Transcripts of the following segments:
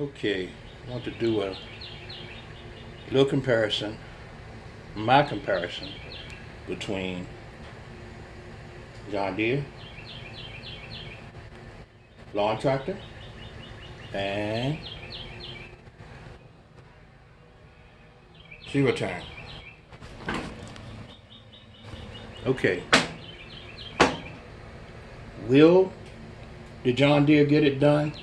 Okay, I want to do a little comparison, my comparison between John Deere lawn tractor and zero turn. Okay, will the John Deere get it done?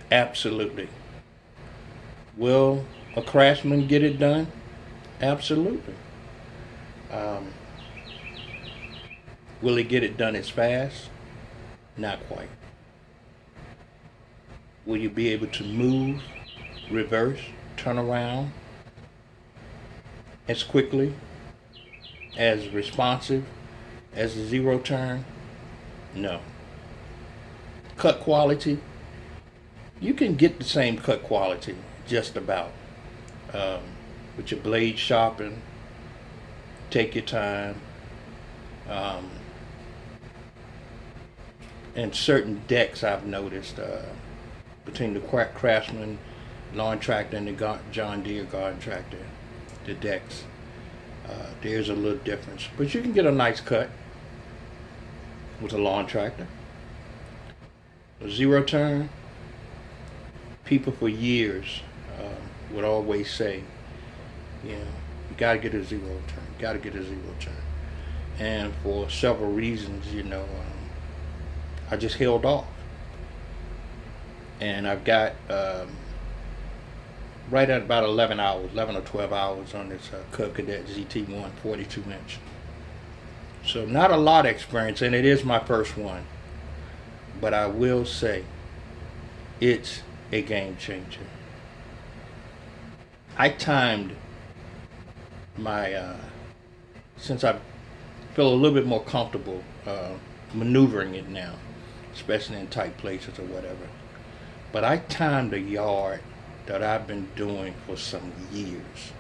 Absolutely. Will a Craftsman get it done? Absolutely. Um, will he get it done as fast? Not quite. Will you be able to move, reverse, turn around as quickly, as responsive as a zero turn? No. Cut quality? You can get the same cut quality, just about. Um, with your blade sharpened, take your time. Um, and certain decks I've noticed between the Craftsman lawn tractor and the John Deere garden tractor, the decks, there's a little difference. But you can get a nice cut with a lawn tractor. A zero turn, people for years would always say, you know, you gotta get a zero turn, gotta get a zero turn. And for several reasons, I just held off. And I've got right at about 11 hours, 11 or 12 hours on this Cub Cadet ZT1 42 inch. So not a lot of experience, and it is my first one. But I will say it's a game changer. I timed my, since I feel a little bit more comfortable maneuvering it now, especially in tight places or whatever. But I timed a yard that I've been doing for some years.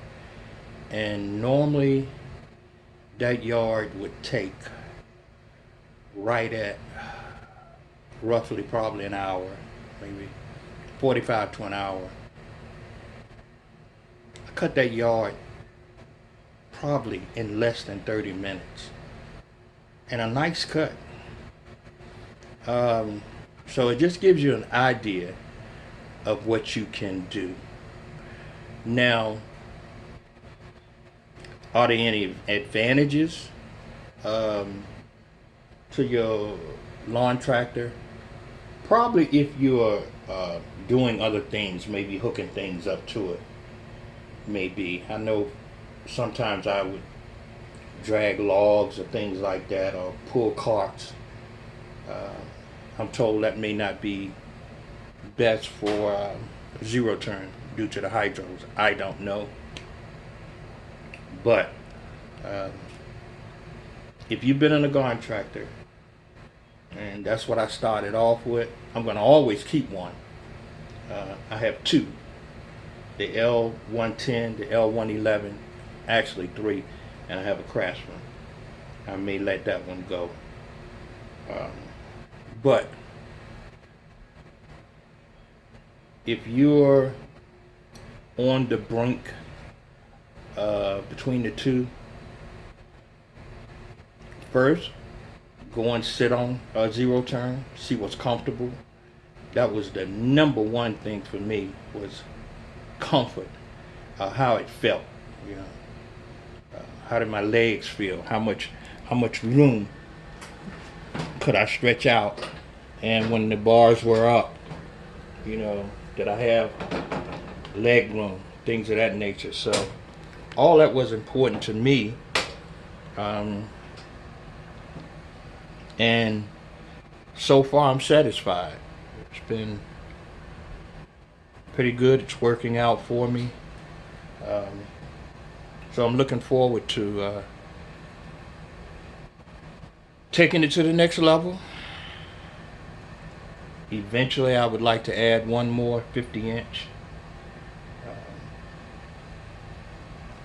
And normally that yard would take right at roughly probably an hour, maybe 45 to an hour. I cut that yard probably in less than 30 minutes. And a nice cut. So it just gives you an idea of what you can do. Now, are there any advantages to your lawn tractor? Probably if you're doing other things, maybe hooking things up to it. Maybe. I know sometimes I would drag logs or things like that, or pull carts. I'm told that may not be best for zero turn due to the hydros. I don't know. But if you've been in a garden tractor, and that's what I started off with, I'm going to always keep one. I have two, the L110, the L111, actually three, and I have a Craftsman. I may let that one go. But if you're on the brink between the two, first go and sit on a zero turn, see what's comfortable. That was the number one thing for me, was comfort, how it felt, you know, how did my legs feel, how much room could I stretch out, and when the bars were up, did I have leg room, things of that nature. So all that was important to me, and so far I'm satisfied. It's been pretty good. It's working out for me. So I'm looking forward to taking it to the next level. Eventually I would like to add one more 50 inch.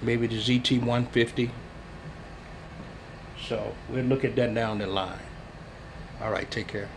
Maybe the ZT150. So we'll look at that down the line. All right, take care.